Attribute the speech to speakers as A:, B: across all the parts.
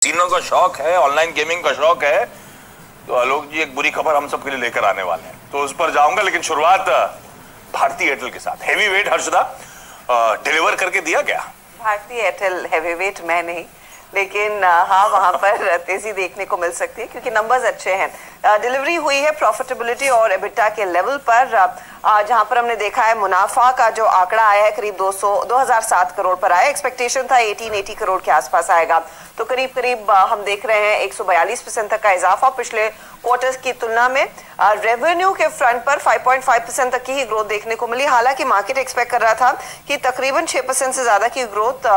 A: तीनों का शौक है, ऑनलाइन गेमिंग का शौक है, तो आलोक जी एक बुरी खबर हम सबके लिए लेकर आने वाले हैं, तो उस पर जाऊंगा। लेकिन शुरुआत भारती एयरटेल के साथ। हैवी वेट हर्षदा डिलीवर करके दिया क्या?
B: भारती एयरटेल हैवी वेट मैं नहीं, लेकिन हाँ वहाँ पर तेजी देखने को मिल सकती है क्योंकि नंबर्स अच्छे हैं। डिलीवरी हुई है प्रॉफिटेबिलिटी और एबिटा के लेवल पर, जहाँ पर हमने देखा है मुनाफा का जो आंकड़ा आया है करीब 2007 करोड़ पर आया। एक्सपेक्टेशन था 1880 करोड़ के आसपास आएगा, तो करीब करीब हम देख रहे हैं 142% तक का इजाफा पिछले क्वार्टर्स की तुलना में। रेवेन्यू के फ्रंट पर 5.5% तक की ही ग्रोथ देखने को मिली। हालांकि मार्केट एक्सपेक्ट कर रहा था कि तकरीबन 6% से ज्यादा की ग्रोथ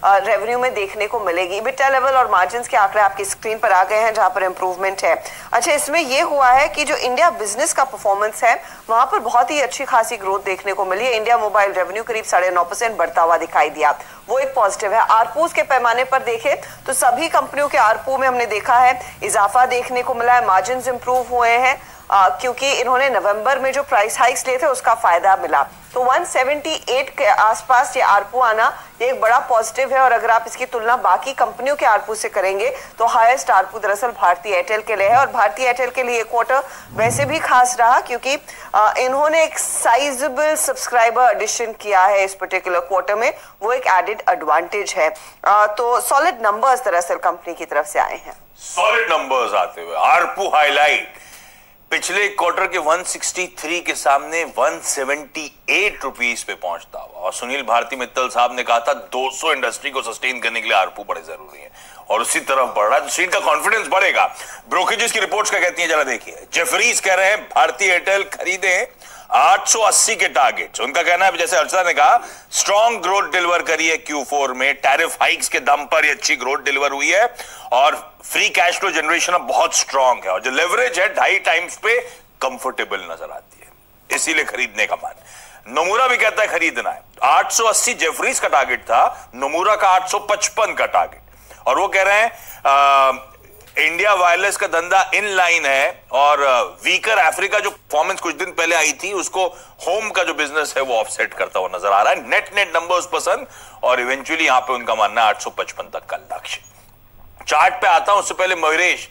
B: रेवेन्यू में देखने को मिलेगी। इबिटा लेवल और मार्जिन्स के आंकड़े आपकी स्क्रीन पर आ गए हैं जहां पर इंप्रूवमेंट है। अच्छा, इसमें यह हुआ है कि जो इंडिया बिजनेस का परफॉर्मेंस है वहां पर बहुत ही अच्छी खासी ग्रोथ देखने को मिली है। इंडिया मोबाइल रेवेन्यू करीब 9.5% बढ़ता हुआ दिखाई दिया, वो एक पॉजिटिव है। आरपूस के पैमाने पर देखें तो सभी कंपनियों के आरपू में हमने देखा है इजाफा देखने को मिला है, मार्जिन्स इंप्रूव हुए हैं क्योंकि इन्होंने नवंबर में जो प्राइस हाइक्स लिए थे उसका फायदा मिला। तो 178 के आसपास ये आरपू आना ये एक बड़ा पॉजिटिव है। और अगर आप इसकी तुलना बाकी कंपनियों के आरपू से करेंगे तो हाईएस्ट आरपू दरअसल भारती एयरटेल के लिए है। और भारती एयरटेल के लिए क्वार्टर वैसे भी खास रहा क्योंकि इन्होंने एक साइजेबल सब्सक्राइबर एडिशन किया है इस पर्टिकुलर क्वार्टर में, वो एक एडेड एडवांटेज है। तो सॉलिड नंबर्स दरअसल कंपनी की तरफ से आए हैं।
A: सॉलिड नंबर्स आते हुए आरपू हाईलाइट पिछले क्वार्टर के 163 के सामने 178 रुपीस पे पहुंचता हुआ। और सुनील भारती मित्तल साहब ने कहा था 200 इंडस्ट्री को सस्टेन करने के लिए आरपू बड़े जरूरी है, और उसी तरफ बढ़ रहा है, तो स्ट्रीट का कॉन्फिडेंस बढ़ेगा। ब्रोकरेजेस की रिपोर्ट्स क्या कहती हैं जरा देखिए। जेफरीज कह रहे हैं भारती एयरटेल खरीदे 880 के टारगेट। उनका कहना है जैसे अर्चना ने कहा स्ट्रॉन्ग ग्रोथ डिलीवर करी है Q4 में, टैरिफ हाइक्स के दम पर ये अच्छी ग्रोथ डिलीवर हुई है और फ्री कैश फ्लो जनरेशन अब बहुत स्ट्रॉन्ग है और जो लेवरेज है 2.5 टाइम्स पे कंफर्टेबल नजर आती है, इसीलिए खरीदने का मन। नोमुरा भी कहता है खरीदना है। 880 जेफरीज का टारगेट था, नोमुरा का 855 का टारगेट, और वो कह रहे हैं इंडिया वायरलेस का धंधा इन लाइन है और वीकर अफ्रीका जो परफॉर्मेंस कुछ दिन पहले आई थी उसको होम का जो बिजनेस है वो ऑफसेट करता हुआ नजर आ रहा है। नेट नंबर्स पसंद और इवेंचुअली यहां पे उनका मानना है 855 तक का लक्ष्य। चार्ट पे आता हूं उससे पहले मयूरेश,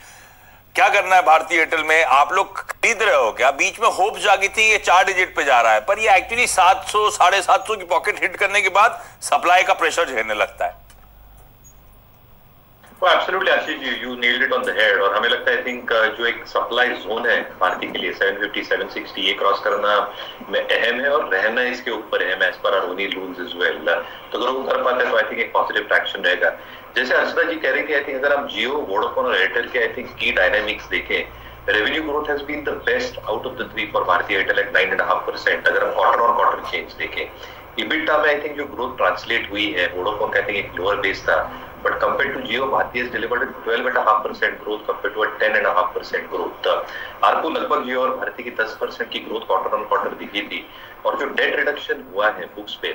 A: क्या करना है भारतीय एयरटेल में? आप लोग खरीद रहे हो क्या? बीच में होप जागी थी ये 4 डिजिट पे जा रहा है, पर ये एक्चुअली 700 750 की पॉकेट हिट करने के बाद सप्लाई का प्रेशर झेलने लगता है।
C: Absolutely Ashish, you nailed it on the head. और हमें लगता है आई थिंक जो एक सप्लाई जोन है भारती के लिए 750 760 ये क्रॉस करना में अहम है और रहना इसके ऊपर है एज पर आवर ओनिल रूल्स एज वेल। तो अगर वो कर पाते हैं तो आई थिंक एक पॉजिटिव ट्रैक्शन रहेगा। जैसे अर्चना जी कह रहे कि आई थिंक अगर हम जियो, वोडाफोन और एयरटेल के आई थिंक की डायनामिक्स देखें, revenue growth has been the best out of the 3 for Bharti Airtel at 9.5%। अगर हम क्वार्टर ऑन क्वार्टर चेंज देखें, इबिटा में आई थिंक जो ग्रोथ ट्रांसलेट हुई है, वोडाफोन का आई थिंक एक लोअर बेस था, but compared to Jio, Bharti has delivered 12.5% growth compared to a 10.5% growth. ARPU लगभग Jio और भारती की 10% की ग्रोथ क्वार्टर ऑन क्वार्टर दिखी थी। और जो डेट रिडक्शन हुआ है बुक्स पे,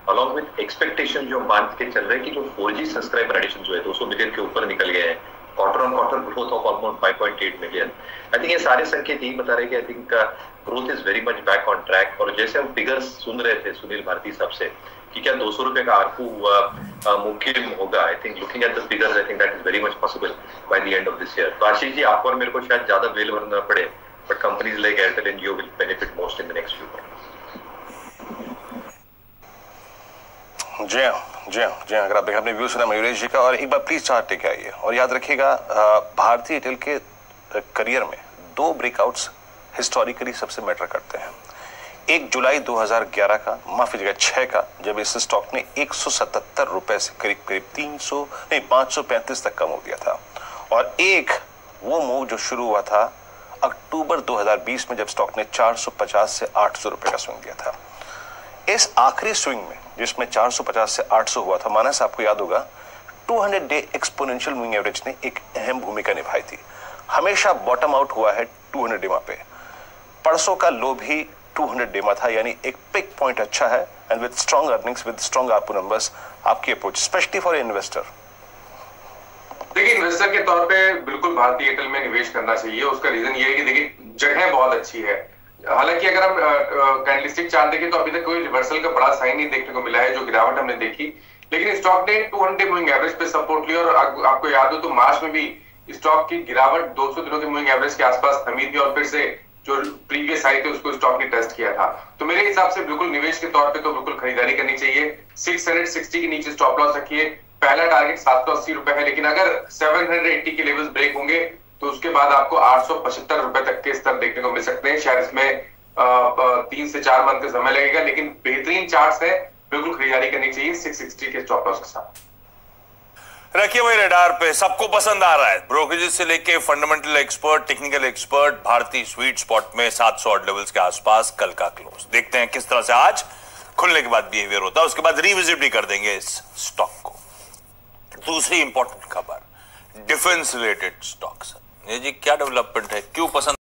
C: अलॉन्ग विद एक्सपेक्टेशन जो मान के चल रहे हैं कि जो 4G सब्सक्राइबर एडिशन जो है 200 मिलियन के ऊपर निकल गए हैं, quarter on quarter growth of almost 5.8 million. I think ये सारे संकेत यही बता रहे हैं कि I think growth is very much back on track. और जैसे हम फिगर्स सुन रहे थे सुनील भारती साहब से कि क्या 200 रुपए का आरपू मुमकिन होगा, I think looking at the figures I think that is very much possible by the end of this year. तो आशीष जी, आपको और मेरे को शायद ज्यादा बेल भरना पड़े, but companies like Airtel and Jio will benefit most in the next few months.
D: जी हाँ, अगर आप अपने व्यू सुना मयूरेश जी का, और एक बार प्लीज चार्ट लेके आइए और याद रखिएगा भारतीय एयरटेल के करियर में 2 ब्रेकआउट्स हिस्टोरिकली सबसे मैटर करते हैं। 1 जुलाई 2011 का, माफ कीजिएगा 6 का, जब इस स्टॉक ने 177 रुपए से करीब 535 तक कम हो गया था। और एक वो मूव जो शुरू हुआ था अक्टूबर 2020 में जब स्टॉक ने 450 से 800 रुपए का स्विंग दिया था। इस आखिरी स्विंग में जिसमें 450 से 800 हुआ था, मानस आपको याद होगा 200 डे एक्सपोनेंशियल मूविंग एवरेज ने एक अहम भूमिका निभाई थी। हमेशा बॉटम आउट हुआ है 200 डेमा पे। परसों का लो भी 200 डेमा था, यानी एक पिक पॉइंट अच्छा है। And with strong earnings, with strong ARPU numbers, आपकी अप्रोच स्पेशली फॉर इन्वेस्टर।
E: देखिए, इन्वेस्टर के तौर पे बिल्कुल भारतीय एयरटेल में निवेश करना चाहिए। उसका रीजन ये है कि देखिए जगह बहुत अच्छी है। हालांकि अगर हम कैंडलस्टिक चार्ट देखें तो अभी तक कोई रिवर्सल का बड़ा साइन नहीं देखने को मिला है। जो गिरावट हमने देखी लेकिन स्टॉक ने 200 मूविंग एवरेज पे सपोर्ट लिया और आपको याद हो तो मार्च में भी स्टॉक की गिरावट 200 दिनों के मूविंग एवरेज के आसपास थमी थी और फिर से जो प्रीवियस हाई थे उसको स्टॉक ने टेस्ट किया था। तो मेरे हिसाब से बिल्कुल निवेश के तौर पे तो बिल्कुल खरीदारी करनी चाहिए। 660 के नीचे स्टॉप लॉस रखिए। पहला टारगेट 780 रुपए है, लेकिन अगर 780 के लेवल्स ब्रेक होंगे तो उसके बाद आपको 875 रुपए तक के स्तर देखने को मिल सकते हैं। शायद इसमें 3 से 4 मंथ का समय लगेगा, लेकिन बेहतरीन चार्ट्स है, बिल्कुल खरीदारी करनी चाहिए 660 के स्टॉप लॉस के साथ।
A: रखिए भाई रडार पे, सबको पसंद आ रहा है। ब्रोकरेज से लेके फंडामेंटल एक्सपर्ट, टेक्निकल एक्सपर्ट, भारतीय स्वीट स्पॉट में 700 लेवल्स के आसपास कल का क्लोज। देखते हैं किस तरह से आज खुलने के बाद बिहेवियर होता है, उसके बाद रिविजिट भी कर देंगे इस स्टॉक को। दूसरी इंपॉर्टेंट खबर, डिफेंस रिलेटेड स्टॉक्स। ये जी क्या डेवलपमेंट है, क्यों पसंद